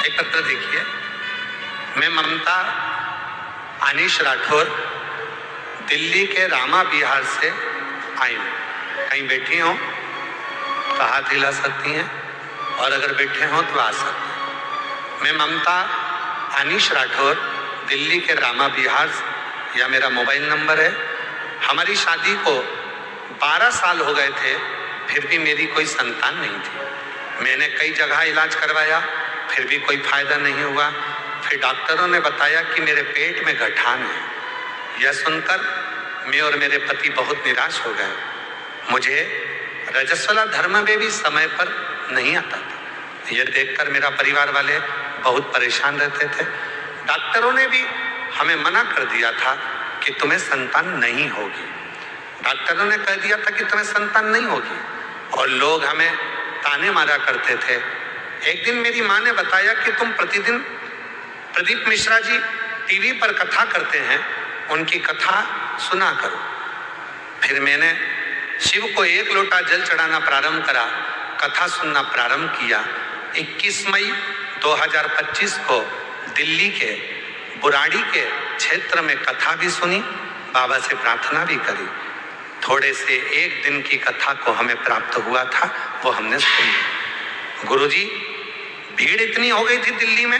एक पत्र देखिए। मैं ममता अनीश राठौर दिल्ली के रामा विहार से आई हूँ। कहीं बैठी हो तो हाथ हिला सकती हैं और अगर बैठे हो तो आ सकते हैं। मैं ममता अनीश राठौर दिल्ली के रामा विहार, या मेरा मोबाइल नंबर है। हमारी शादी को 12 साल हो गए थे, फिर भी मेरी कोई संतान नहीं थी। मैंने कई जगह इलाज करवाया, फिर भी कोई फायदा नहीं हुआ। फिर डॉक्टरों ने बताया कि मेरे पेट में गठान है। यह सुनकर मैं और मेरे पति बहुत निराश हो गए। मुझे रजस्वला धर्म में भी समय पर नहीं आता था। यह देखकर मेरा परिवार वाले बहुत परेशान रहते थे। डॉक्टरों ने भी हमें मना कर दिया था कि तुम्हें संतान नहीं होगी। डॉक्टरों ने कह दिया था कि तुम्हें संतान नहीं होगी, और लोग हमें ताने मारा करते थे। एक दिन मेरी माँ ने बताया कि तुम प्रतिदिन प्रदीप मिश्रा जी टीवी पर कथा करते हैं, उनकी कथा सुना करो। फिर मैंने शिव को 1 लोटा जल चढ़ाना प्रारंभ करा, कथा सुनना प्रारंभ किया। 21 मई 2025 को दिल्ली के बुराड़ी के क्षेत्र में कथा भी सुनी, बाबा से प्रार्थना भी करी। थोड़े से 1 दिन की कथा को हमें प्राप्त हुआ था, वो हमने सुनी। गुरुजी, भीड़ इतनी हो गई थी दिल्ली में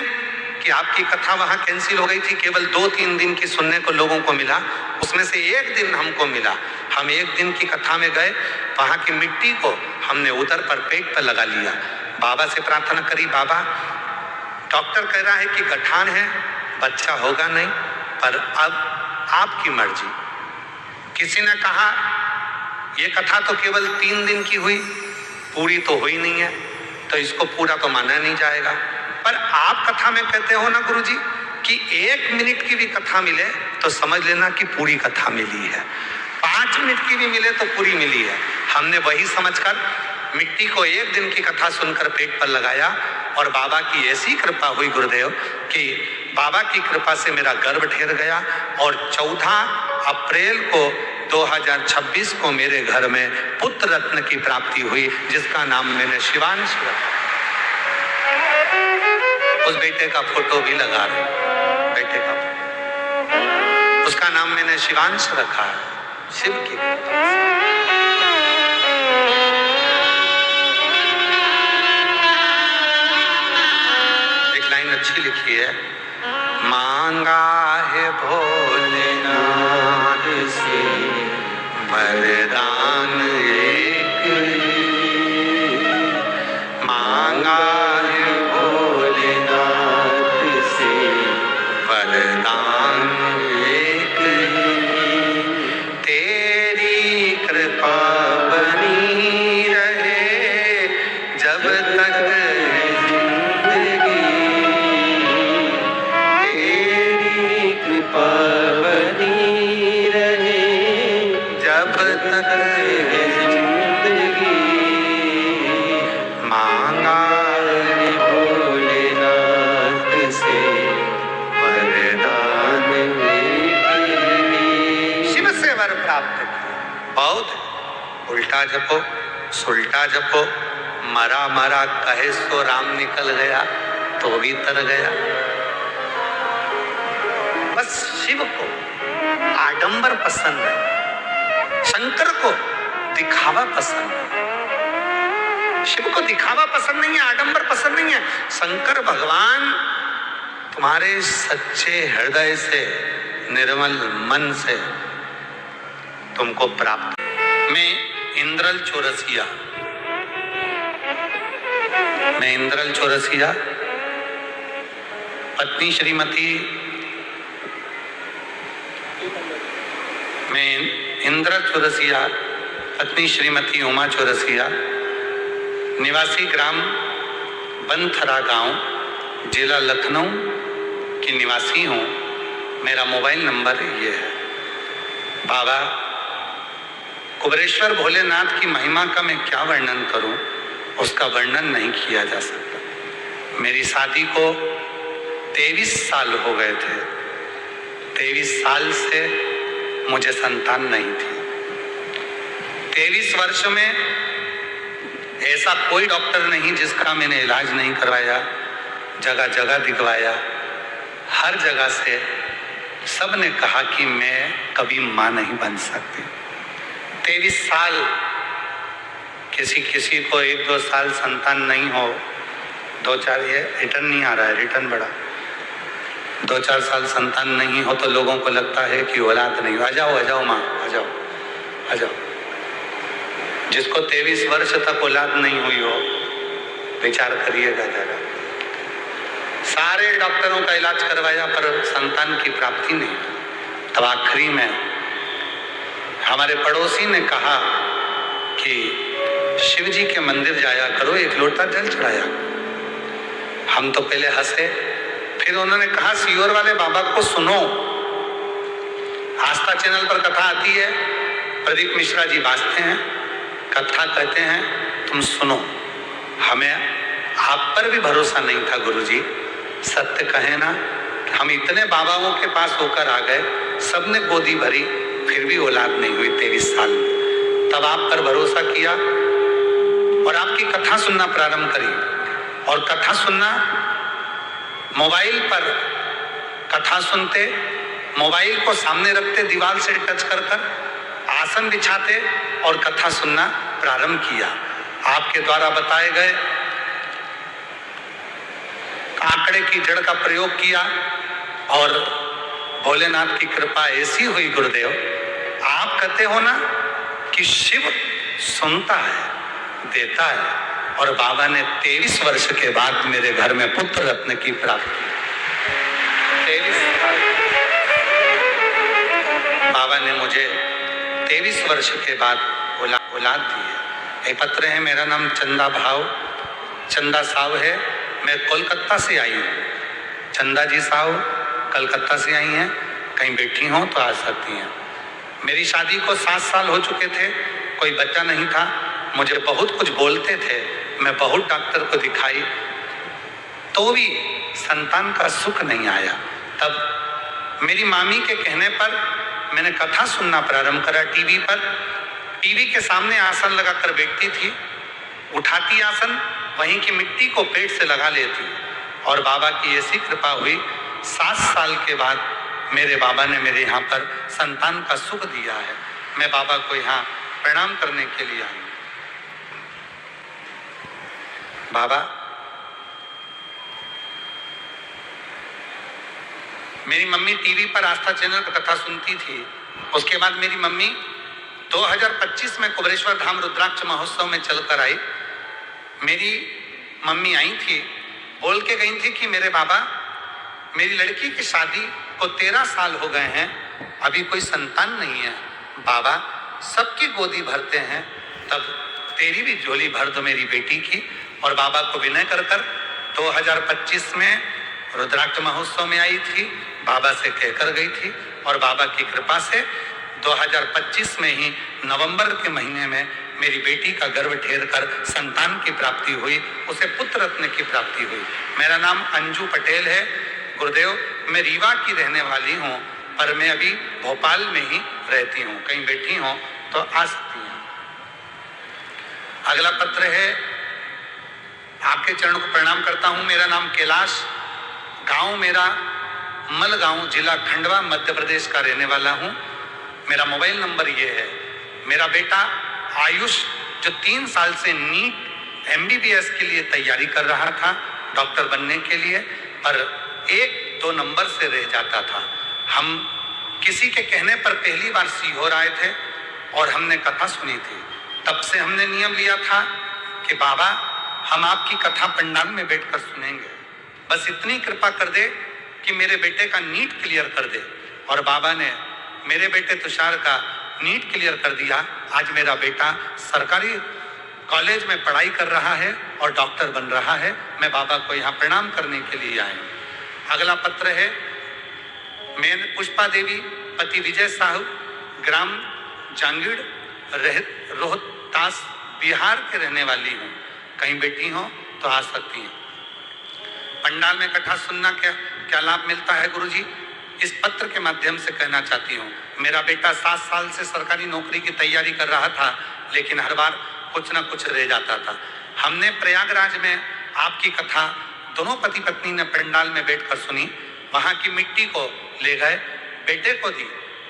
कि आपकी कथा वहां कैंसिल हो गई थी। केवल 2-3 दिन की सुनने को लोगों को मिला, उसमें से 1 दिन हमको मिला। हम 1 दिन की कथा में गए, वहां की मिट्टी को हमने उधर पर पेट पर लगा लिया। बाबा से प्रार्थना करी, बाबा डॉक्टर कह रहा है कि गठान है, बच्चा होगा नहीं, पर अब आपकी मर्जी। किसी ने कहा ये कथा तो केवल 3 दिन की हुई, पूरी तो हुई नहीं है, तो इसको पूरा तो माना नहीं जाएगा। पर आप कथा में कहते हो ना गुरुजी कि 1 मिनट की भी कथा मिले तो समझ लेना कि पूरी कथा मिली है, 5 मिनट की भी मिले तो पूरी मिली है। हमने वही समझकर मिट्टी को 1 दिन की कथा सुनकर पेट पर लगाया, और बाबा की ऐसी कृपा हुई गुरुदेव कि बाबा की कृपा से मेरा गर्भ ठहर गया, और 14 अप्रैल को 2026 को मेरे घर में पुत्र रत्न की प्राप्ति हुई, जिसका नाम मैंने शिवांश रखा। उस बेटे का फोटो भी लगा रहे, बेटे का, उसका नाम मैंने शिवांश रखा है, शिव की कृपा। एक लाइन अच्छी लिखी है, मांगा है भोलेनाथ से वरदान एक ही, मांगा है भोलेनाथ से वरदान एक ही, तेरी कृपा बनी रहे जब तक जिंदगी, तेरी कृपा बनी रहे जब तक जिंदगी, मांगा है भोलेनाथ से वरदान एक ही। शिव से वर प्राप्त किया। बहुत उल्टा जपो, सुल्टा जपो, मरा मरा कहे सो राम निकल गया तो भी तर गया। बस शिव को आडंबर पसंद है, शंकर को दिखावा पसंद है। शिव को दिखावा पसंद नहीं है, आडंबर पसंद नहीं है। शंकर भगवान तुम्हारे सच्चे हृदय से, निर्मल मन से तुमको प्राप्त। मैं इंद्रल चौरसिया, मैं इंद्रल चौरसिया, पत्नी श्रीमती, मैं इंद्रल चौरसिया, पत्नी श्रीमती उमा चौरसिया, निवासी ग्राम बनथरा गांव, जिला लखनऊ की निवासी हूँ। मेरा मोबाइल नंबर ये है। बाबा कुबेरेश्वर भोलेनाथ की महिमा का मैं क्या वर्णन करूं, उसका वर्णन नहीं किया जा सकता। मेरी शादी को 23 साल हो गए थे। 23 साल से मुझे संतान नहीं थी। 23 वर्ष में ऐसा कोई डॉक्टर नहीं जिसका मैंने इलाज नहीं करवाया, जगह जगह दिखवाया, हर जगह से सब ने कहा कि मैं कभी मां नहीं बन सकती। 23 साल, किसी को 1-2 साल संतान नहीं हो, 2-4, ये रिटर्न नहीं आ रहा है, रिटर्न बड़ा, 2-4 साल संतान नहीं हो तो लोगों को लगता है कि औलाद नहीं हो। आ जाओ माँ, आ जाओ। जिसको 23 वर्ष तक औलाद नहीं हुई हो, विचार करिएगा जरा। सारे डॉक्टरों का इलाज करवाया पर संतान की प्राप्ति नहीं। तब आखिरी में हमारे पड़ोसी ने कहा कि शिव जी के मंदिर जाया करो, 1 लोटा जल चढ़ाया। हम तो पहले हंसे, फिर उन्होंने कहा सीहोर वाले बाबा को सुनो, आस्था चैनल पर कथा आती है, प्रदीप मिश्रा जी बाजते हैं, कथा कहते हैं, तुम सुनो। हमें आप पर भी भरोसा नहीं था गुरुजी, सत्य कहे ना, हम इतने बाबाओं के पास होकर आ गए, सबने गोदी भरी, फिर भी औलाद नहीं हुई 23 साल में। तब आप पर भरोसा किया और आपकी कथा सुनना प्रारंभ करी। और कथा सुनना, मोबाइल पर कथा सुनते, मोबाइल को सामने रखते, दीवार से टच कर आसन बिछाते और कथा सुनना प्रारंभ किया। आपके द्वारा बताए गए आंकड़े की जड़ का प्रयोग किया और भोलेनाथ की कृपा ऐसी हुई गुरुदेव, आप कहते हो ना कि शिव सुनता है, देता है, और बाबा ने 23 वर्ष के बाद मेरे घर में पुत्र रत्न की प्राप्ति। 23 साल बाबा ने मुझे 23 वर्ष के बाद औलाद दी है। एक पत्र है, मेरा नाम चंदा साहू है, मैं कोलकाता से आई हूँ। चंदा जी साहू कलकत्ता से आई हैं, कहीं बैठी हो तो आ सकती हैं। मेरी शादी को 7 साल हो चुके थे, कोई बच्चा नहीं था, मुझे बहुत कुछ बोलते थे, मैं बहुत डॉक्टर को दिखाई तो भी संतान का सुख नहीं आया। तब मेरी मामी के कहने पर मैंने कथा सुनना प्रारंभ करा टीवी पर। टीवी के सामने आसन लगाकर बैठती थी, उठाती आसन, वहीं की मिट्टी को पेट से लगा लेती, और बाबा की ऐसी कृपा हुई, 7 साल के बाद मेरे बाबा ने मेरे यहाँ पर संतान का सुख दिया है। मैं बाबा को यहाँ प्रणाम करने के लिए आई। बाबा, मेरी मम्मी टीवी पर आस्था चैनल पर कथा सुनती थी। उसके बाद मेरी मम्मी 2025 में कुबरेश्वर धाम रुद्राक्ष महोत्सव में चलकर आई। मेरी मम्मी आई थी, बोल के गई थी कि मेरे बाबा, मेरी लड़की की शादी को 13 साल हो गए हैं, अभी कोई संतान नहीं है। बाबा सबकी गोदी भरते हैं, तब तेरी भी झोली भर दो मेरी बेटी की। और बाबा को विनय कर 2025 में रुद्राक्ष महोत्सव में आई थी, बाबा से कहकर गई थी, और बाबा की कृपा से 2025 में ही नवंबर के महीने में मेरी बेटी का गर्भ ठेर कर संतान की प्राप्ति हुई, उसे पुत्र रत्न की प्राप्ति हुई। मेरा नाम अंजू पटेल है। गुरुदेव, मैं रीवा की रहने वाली हूँ, पर मैं अभी भोपाल में ही रहती हूँ, कहीं बैठी हूँ तो आ सकती हैं। अगला पत्र है, आपके चरणों को प्रणाम करता हूँ। मेरा नाम कैलाश, गांव मेरा मलगांव, जिला खंडवा, मध्य प्रदेश का रहने वाला हूँ। मेरा मोबाइल नंबर ये है। मेरा बेटा आयुष, जो 3 साल से नीट MBBS के लिए तैयारी कर रहा था, डॉक्टर बनने के लिए, पर 1-2 नंबर से रह जाता था। हम किसी के कहने पर पहली बार सीहोर आए थे और हमने कथा सुनी थी। तब से हमने नियम लिया था कि बाबा, हम आपकी कथा पंडाल में बैठकर सुनेंगे, बस इतनी कृपा कर दे कि मेरे बेटे का नीट क्लियर कर दे। और बाबा ने मेरे बेटे तुषार का नीट क्लियर कर दिया। आज मेरा बेटा सरकारी कॉलेज में पढ़ाई कर रहा है और डॉक्टर बन रहा है। मैं बाबा को यहाँ प्रणाम करने के लिए आया हूँ। अगला पत्र है, मैं पुष्पा देवी, पति विजय साहू, ग्राम जांगीड़, रोहतास, बिहार के रहने वाली हूँ। कहीं बैठी हो तो आ सकती हैं। पंडाल में कथा सुनना क्या लाभ मिलता है गुरुजी? इस पत्र के माध्यम से कहना चाहती हूँ। मेरा बेटा 7 साल से सरकारी नौकरी की तैयारी कर रहा था, लेकिन हर बार कुछ ना कुछ रह जाता था। हमने प्रयागराज में आपकी कथा दोनों पति पत्नी ने पंडाल में बैठकर सुनी। वहां की मिट्टी को ले गए, बेटे को दी।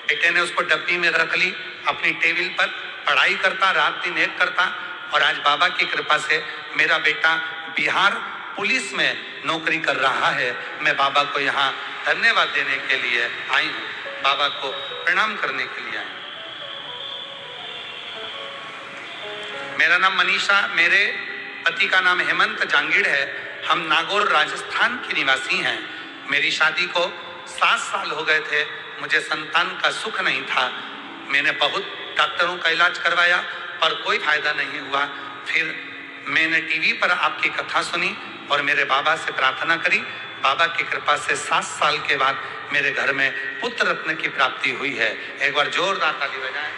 बेटे ने उसको डब्बी में रख ली, अपनी टेबल पर पढ़ाई करता, रात दिन एक करता। और आज बाबा की कृपा से मेरा बेटा बिहार पुलिस में नौकरी कर रहा है। मैं बाबा को यहाँ धन्यवाद देने के लिए आई हूँ, बाबा को प्रणाम करने के लिए आई हूँ। मेरा नाम मनीषा, मेरे पति का नाम हेमंत जांगीड़ है। हम नागौर राजस्थान के निवासी हैं। मेरी शादी को 7 साल हो गए थे। मुझे संतान का सुख नहीं था। मैंने बहुत डॉक्टरों का इलाज करवाया पर कोई फायदा नहीं हुआ। फिर मैंने टीवी पर आपकी कथा सुनी और मेरे बाबा से प्रार्थना करी। बाबा की कृपा से 7 साल के बाद मेरे घर में पुत्र रत्न की प्राप्ति हुई है। एक बार जोरदार ताली बजाएं।